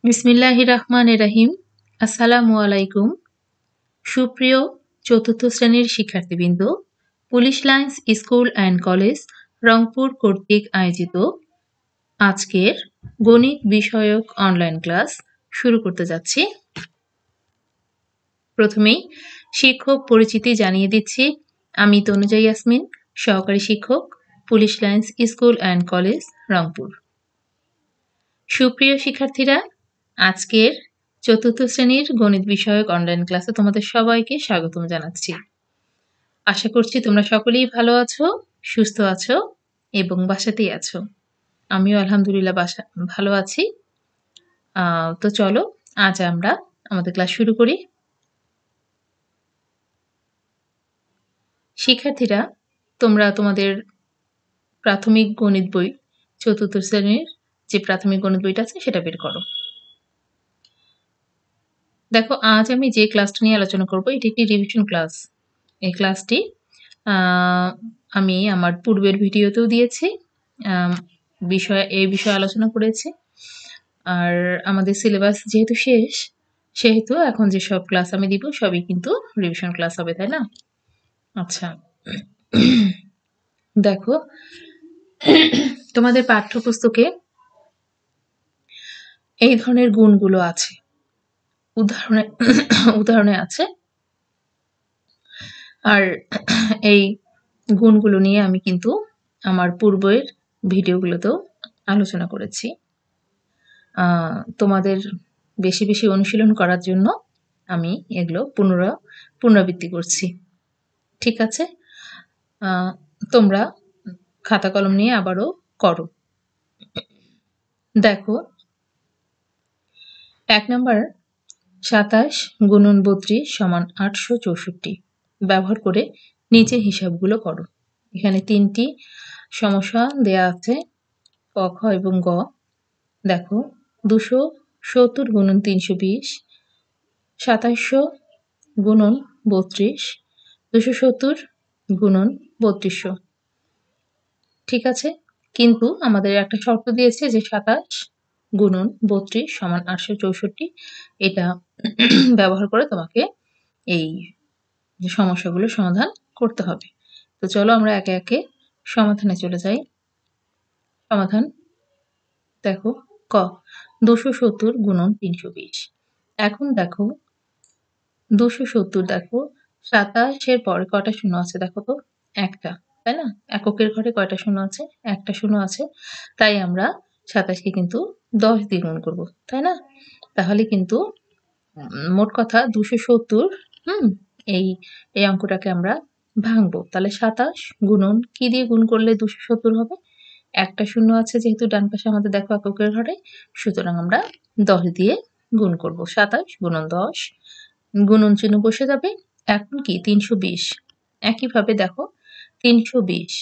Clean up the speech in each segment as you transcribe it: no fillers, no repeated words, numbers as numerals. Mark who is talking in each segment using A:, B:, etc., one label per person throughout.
A: বিসমিল্লাহির রহমানির রহিম। আসসালামু আলাইকুম। সুপ্রিয় চতুর্থ শ্রেণীর শিক্ষার্থীবৃন্দ, police lines school and college Rangpur কর্তৃক আয়োজিত আজকের গণিত বিষয়ক অনলাইন ক্লাস শুরু করতে যাচ্ছি। প্রথমেই শিক্ষক পরিচিতি জানিয়ে দিচ্ছি। আমি তনুজা ইয়াসমিন, সহকারী শিক্ষক, police lines school and college Rangpur. সুপ্রিয় শিক্ষার্থীরা, আজকের চতুর্থ শ্রেণীর গণিত বিষয়ক অনলাইন ক্লাসে তোমাদের সবাইকে স্বাগতম জানাচ্ছি। আশা করছি তোমরা সকলেই ভালো আছো, সুস্থ আছো এবং বাসাতেই আছো। আমিও আলহামদুলিল্লাহ ভালো আছি। তো চলো আজ আমরা আমাদের ক্লাস শুরু করি। শিক্ষার্থীরা, তোমরা তোমাদের প্রাথমিক গণিত বই, চতুর্থ শ্রেণীর যে প্রাথমিক গণিত বইটা আছে সেটা বের করো। দেখো, আজ আমি যে ক্লাসটা নিয়ে আলোচনা করব এটি একটি রিভিশন ক্লাস। এই ক্লাসটি আমি আমার পূর্বের ভিডিওতেও দিয়েছি, এই বিষয়ে আলোচনা করেছি। আর আমাদের সিলেবাস যেহেতু শেষ, সেহেতু এখন যেসব ক্লাস আমি দিব সবই কিন্তু রিভিশন ক্লাস হবে, তাই না? আচ্ছা, দেখো তোমাদের পাঠ্যপুস্তকে এই ধরনের গুণগুলো আছে, উদাহরণে আছে। আর এই গুণগুলো নিয়ে আমি কিন্তু আমার পূর্বের ভিডিওগুলোতেও আলোচনা করেছি। তোমাদের বেশি বেশি অনুশীলন করার জন্য আমি এগুলো পুনরাবৃত্তি করছি। ঠিক আছে? তোমরা খাতা কলম নিয়ে আবারও করো। দেখো, ১ নাম্বার ২৭ গুণন ৩২ সমান ৮৬৪ ব্যবহার করে নিচে হিসাবগুলো করো। এখানে ৩টি সমস্যা দেয়া আছে, ক, খ এবং গ। দেখো, ২৭০ গুণন ৩২০, ২৭০০ গুণন ৩২, ২৭০ গুণন ৩২০০। ঠিক আছে, কিন্তু আমাদের একটা শর্ত দিয়েছে যে ২৭ গুণন ৩২ সমান ৮৬৪। এটা ব্যবহার করে তোমাকে এই সমস্যাগুলো সমাধান করতে হবে। তো চলো আমরা একে একে সমাধানে চলে যাই। সমাধান দেখো, ক ২৭০ গুণন ৩২০। এখন দেখো ২৭০ দেখো ২৭ এর পরে কয়টা শূন্য আছে দেখো তো? একটা, তাই না? এককের ঘরে কয়টা শূন্য আছে? একটা শূন্য আছে। তাই আমরা ২৭ কে কিন্তু ১০ দিয়ে গুণ করব, তাই না? তাহলে কিন্তু মোট কথা ২৭০, এই অঙ্কটাকে আমরা ভাঙবো। তাহলে ২৭ গুণন কি দিয়ে গুণ করলে ২৭০ হবে? একটা শূন্য আছে যেহেতু ডান পাশে আমাদের দেখো এককের ঘরে, সুতরাং আমরা ১০ দিয়ে গুণ করব। ২৭ গুণন ১০, গুণন চিহ্ন বসে যাবে। এখন কি ৩২০। একইভাবে দেখো ৩২০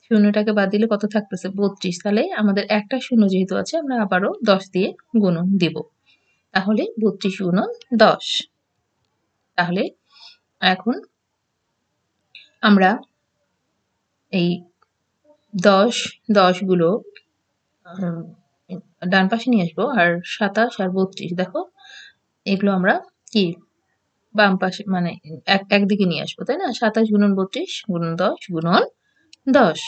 A: শূন্যটাকে বাদ দিলে কত থাকতেছে? ৩২। তাহলে আমাদের একটা শূন্য যেহেতু আছে আমরা আবারও ১০ দিয়ে গুণন দিব। তাহলে ৩২ গুণন ১০। তাহলে এখন আমরা এই ১০ গুলো ডান পাশে নিয়ে আসবো। আর ২৭ আর ৩২ দেখো, এগুলো আমরা কি বাম পাশে মানে একদিকে নিয়ে আসবো, তাই না? ২৭ গুণন ৩২ গুণন ১০ গুণন ১০।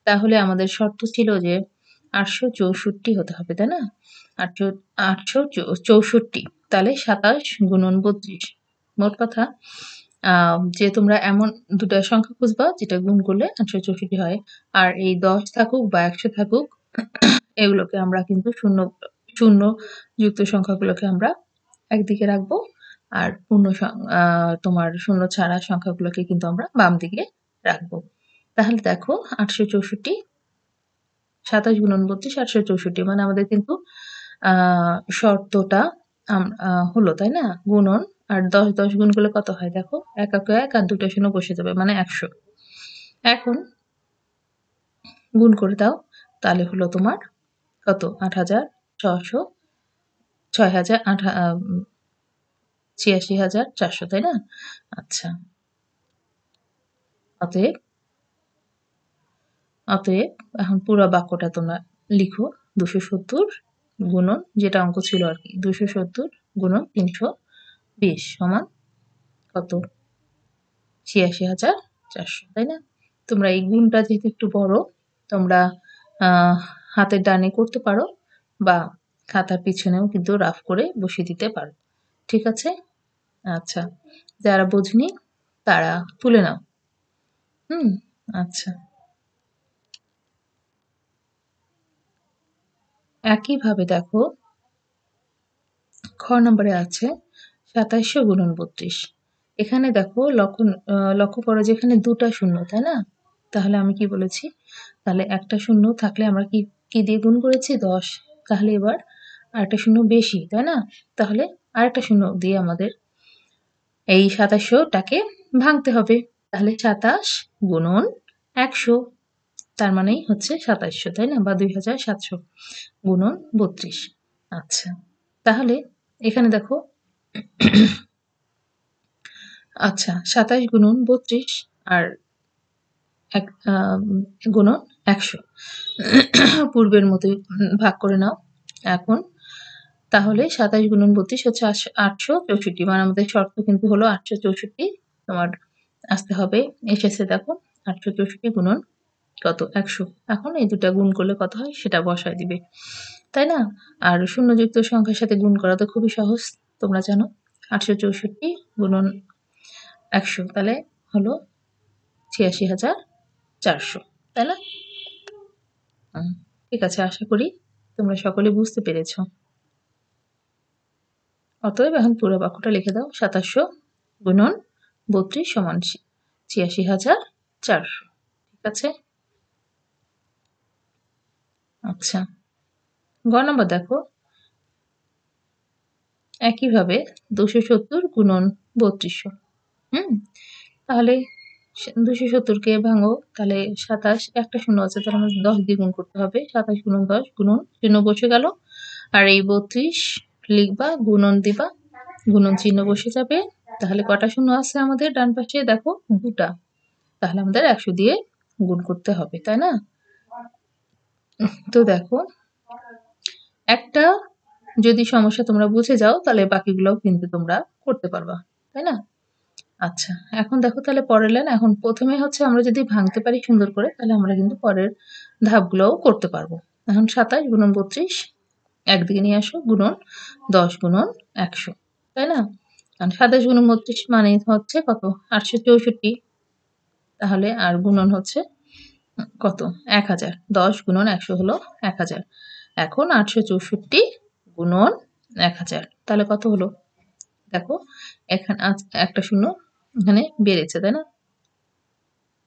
A: তাহলে আমাদের শর্ত ছিল যে ৮৬৪ হতে হবে, তাই না? ৮৬৪। তাহলে ২৭ গুণন ৩২। মোট কথা যে তোমরা এমন দুটা সংখ্যা খুঁজবা যেটা গুণ করলে ৮৬৪ হয়। আর এই ১০ থাকুক বা ১০০ থাকুক, এগুলোকে আমরা কিন্তু শূন্য যুক্ত সংখ্যাগুলোকে আমরা একদিকে রাখবো। আর তোমার শূন্য ছাড়া সংখ্যাগুলোকে কিন্তু আমরা বাম দিকে রাখবো। তাহলে দেখো ৮৬৪, ২৭ গুণন ৩২, ৮৬৪ মানে আমাদের কিন্তু শর্তটা হলো, তাই না? গুণন আর ১০ গুণ করলে কত হয় দেখো? একে ১ আর দুটো শূন্য বসে যাবে মানে ১০০। এখন গুণ করে দাও, তাহলে হলো তোমার কত? ৮৬০০, ৮৬,৪০০, তাই না? আচ্ছা, অতএব এখন পুরো বাক্যটা তোমরা লিখো। ২৭০ গুণন যেটা অঙ্ক ছিল আর কি, 270 গুণন 320 সমান কত? ৮৬,৪০০, তাই না? তোমরা এই গুণটা যেহেতু একটু বড়, তোমরা হাতের ডানে করতে পারো বা খাতার পিছনেও কিন্তু রাফ করে বসিয়ে দিতে পারো। ঠিক আছে? আচ্ছা, যারা বোঝনি তারা তুলে নাও। আচ্ছা, একইভাবে দেখো খ নম্বরে আছে ২৭০০ গুণন ৩২। এখানে দেখো লক্ষ্য করো যে এখানে ২টা শূন্য, তাই না? তাহলে আমি কি বলেছি? তাহলে একটা শূন্য থাকলে আমরা কি দিয়ে গুণ করেছি? ১০। তাহলে এবার আরেকটা শূন্য বেশি, তাই না? তাহলে আরেকটা শূন্য দিয়ে আমাদের এই ২৭০০টাকে ভাঙতে হবে। তাহলে ২৭ গুণন ১০০, তার মানেই হচ্ছে ২৭০০, তাই না? বা ২৭০০ গুণন ৩২। আচ্ছা, তাহলে এখানে দেখো আচ্ছা ২৭ গুণন ৩২ আর গুণন ১০০ পূর্বের মতোই ভাগ করে নাও। এখন তাহলে ২৭ গুণন ৩২ হচ্ছে ৮৬৪, মানে আমাদের শর্ত কিন্তু হলো ৮৬৪ তোমার আসতে হবে। এসেছে দেখো ৮৬৪ গুণন কত? ১০০। এখন এই দুটা গুণ করলে কত হয় সেটা বসায় দিবে, তাই না? আর শূন্যযুক্ত সংখ্যার সাথে গুণ করা তো খুবই সহজ, তোমরা জানো। ৮৬৪ গুণন ১০০ তাহলে হলো ৮৬,৪০০, তাই না? ঠিক আছে, আশা করি তোমরা সকলে বুঝতে পেরেছ। অতএব এখন পুরো বাক্যটা লিখে দাও। ২৭০০ গুণন ৩২ সমান ৮৬,৪০০। ঠিক আছে? আচ্ছা, গ নম্বর দেখো একইভাবে ২৭০ গুণন ৩২০০। তাহলে ২৭০ কে ভাঙো, তাহলে ২৭ একটা শূন্য আছে, তাহলে আমাদের ১০ দিয়ে গুণ করতে হবে। ২৭ গুণন ১০ গুণন চিহ্ন বসে গেল। আর এই ৩২ লিখবা, গুণন দিবা, গুণন চিহ্ন বসে যাবে। তাহলে কটা শূন্য আছে আমাদের ডান পাশে? দেখো ২টা। তাহলে আমাদের ১০০ দিয়ে গুণ করতে হবে, তাই না? তো দেখো একটা যদি সমস্যা তোমরা বুঝে যাও তাহলে বাকিগুলোও কিন্তু তোমরা করতে পারবা, তাই না? আচ্ছা, এখন দেখো তাহলে পরের লাইন। এখন প্রথমে হচ্ছে আমরা যদি ভাঙতে পারি সুন্দর করে, তাহলে আমরা কিন্তু পরের ধাপগুলোও করতে পারবো। এখন ২৭ গুণন ৩২ একদিকে নিয়ে আসো, গুণন ১০ গুণন ১০০, তাই না? কারণ ২৭ গুণন ৩২ মানে হচ্ছে কত? ৮৬৪। তাহলে আর গুণন হচ্ছে কত? ১০০০। ১০ গুণন ১০০ হলো ১০০০। এখন ৮৬৪ গুণন ১০০০, তাহলে কত হলো? দেখো এখানে একটা শূন্য এখানে বেড়েছে, তাই না?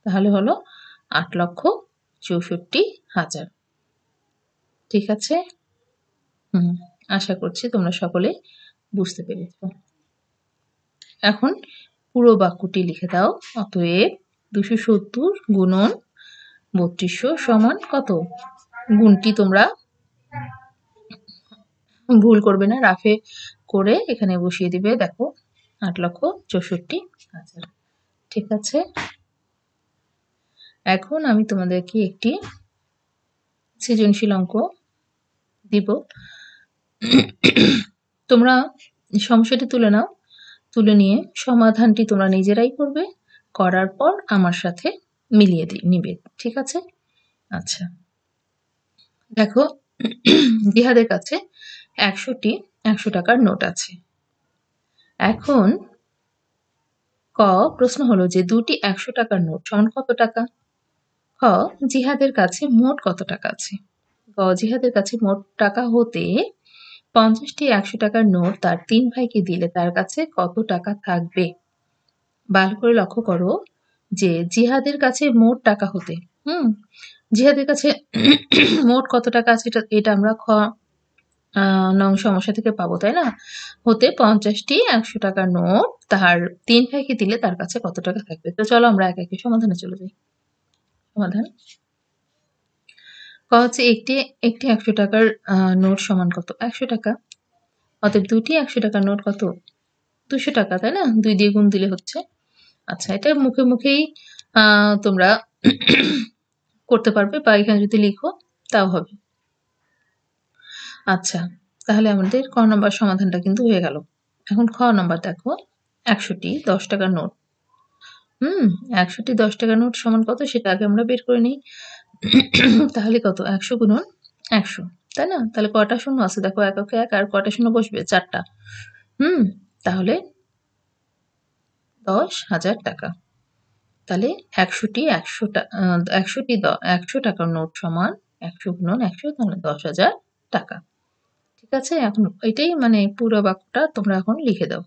A: তাহলে হলো ৮,৬৪,০০০। ঠিক আছে? আশা করছি তোমরা সকলে বুঝতে পেরেছ। এখন পুরো বাক্যটি লিখে দাও। অতএব ২৭০ গুণন ৩২০০ সমান কত? গুণটি তোমরা ভুল করবে না, রাফে করে এখানে বসিয়ে দিবে। দেখো ৮,৬৪,০০০। ঠিক আছে? এখন আমি তোমাদেরকে একটি সৃজনশীল অঙ্ক দিব। তোমরা সমস্যাটি তুলে নাও। তুলে নিয়ে সমাধানটি তোমরা নিজেরাই করবে। করার পর আমার সাথে মিলিয়ে নিবে। ঠিক আছে? আচ্ছা, দেখো জিহাদের কাছে ১০০টি ১০০ টাকার নোট আছে। এখন প্রশ্ন হলো যে ২টি ১০০ টাকার নোট সমান কত টাকা? খ জিহাদের কাছে মোট কত টাকা আছে? গ জিহাদের কাছে মোট টাকা হতে ৫০টি ১০০ টাকার নোট তার ৩ ভাইকে দিলে তার কাছে কত টাকা থাকবে? ভালো করে লক্ষ্য করো যে জিহাদের কাছে মোট টাকা হতে, জিহাদের কাছে মোট কত টাকা আছে এটা আমরা খ নং সমস্যা থেকে পাবো, তাই না? হতে ৫০টি ১০০ টাকার নোট তার ৩ ভাইকে দিলে তার কাছে কত টাকা থাকবে? তো চলো আমরা একে সমাধানে চলে যাই। সমাধান হচ্ছে একটি ১০০ টাকার নোট সমান কত? ১০০ টাকা। অতএব ২টি ১০০ টাকার নোট কত? ২০০ টাকা, তাই না? ২ দিয়ে গুণ দিলে হচ্ছে। আচ্ছা, এটা মুখেই তোমরা করতে পারবে বা এখানে যদি লিখো তাও হবে। আচ্ছা, তাহলে আমাদের ক নম্বর সমাধানটা কিন্তু হয়ে গেল। এখন খ নম্বর দেখো, ১০০ টি ৳১০ নোট। ১০০ টি ৳১০ নোট সমান কত সেটা আগে আমরা বের করে নিই। তাহলে কত? ১০০ গুণন ১০০, তাই না? তাহলে কয়টা শূন্য আছে দেখো, এককে ১ আর কয়টা শূন্য বসবে? ৪ টা। হুম? তাহলে ৳১০,০০০। তাহলে ১০০ টি ৳১০০ নোট সমান ১০০ গুণন ১০০ তাহলে ৳১০,০০০। ঠিক আছে? এখন এটাই মানে পুরো বাক্যটা তোমরা এখন লিখে দাও।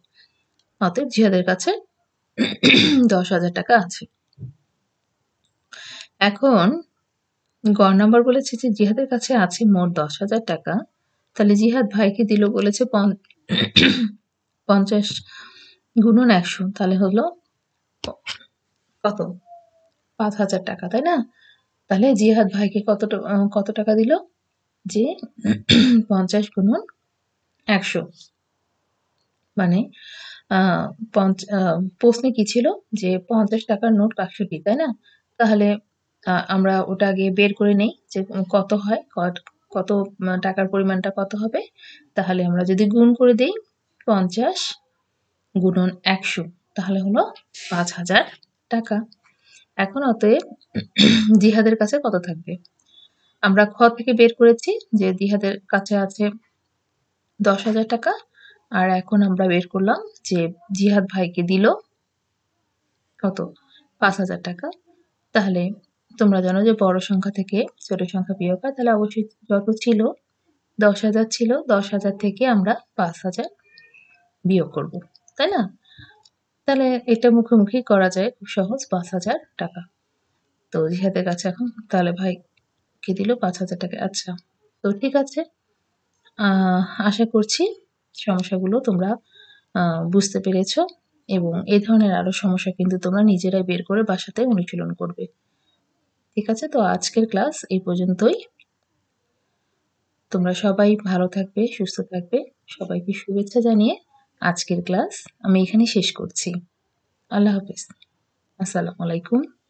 A: অতএব জিহাদের কাছে ৳১০,০০০ আছে। এখন গ নাম্বার বলেছে যে জিহাদের কাছে আছে মোট ৳১০,০০০। তাহলে জিহাদ ভাইকে দিল বলেছে ৫০ গুণন ১০০ তাহলে হলো কত? ৳৫,০০০, তাই না? তাহলে জিহাদ ভাইকে কত টাকা দিল? যে ৫০ গুণন ১০০ মানে আ প্রশ্নে কি ছিল? যে ৳৫০ র নোট বাক্সটি, তাই না? তাহলে আমরা ওটা আগে বের করে নেই যে কত হয়? কত টাকার পরিমাণটা কত হবে? তাহলে আমরা যদি গুণ করে দেই ৫০ গুণন ১০০ তাহলে হলো ৳৫,০০০। এখন অতএব জিহাদের কাছে কত থাকবে? আমরা খ থেকে বের করেছি যে জিহাদের কাছে আছে ৳১০,০০০ আর এখন আমরা বের করলাম যে জিহাদ ভাইকে দিল কত? ৳৫,০০০। তাহলে তোমরা জানো যে বড় সংখ্যা থেকে ছোট সংখ্যা বিয়োগ হয়। তাহলে অবশ্যই যত ছিল ১০,০০০ ছিল, ১০,০০০ থেকে আমরা ৫,০০০ বিয়োগ করব। তাই না? তাহলে এটা মুখোমুখি করা যায় খুব সহজ, ৳৫,০০০। তো জিহাদের কাছে এখন তাহলে ভাইকে দিল ৳৫,০০০। আচ্ছা। তো ঠিক আছে। আ আশা করছি সমস্যাগুলো তোমরা আ বুঝতে পেরেছ এবং এ ধরনের আরো সমস্যা কিন্তু তোমরা নিজেরাই বের করে বাসাতে অনুশীলন করবে। ঠিক আছে? তো আজকের ক্লাস এই পর্যন্তই। তোমরা সবাই ভালো থাকবে, সুস্থ থাকবে। সবাইকে শুভেচ্ছা জানিয়ে আজকের ক্লাস আমি এখানেই শেষ করছি। আল্লাহ হাফেজ। আসসালামু আলাইকুম।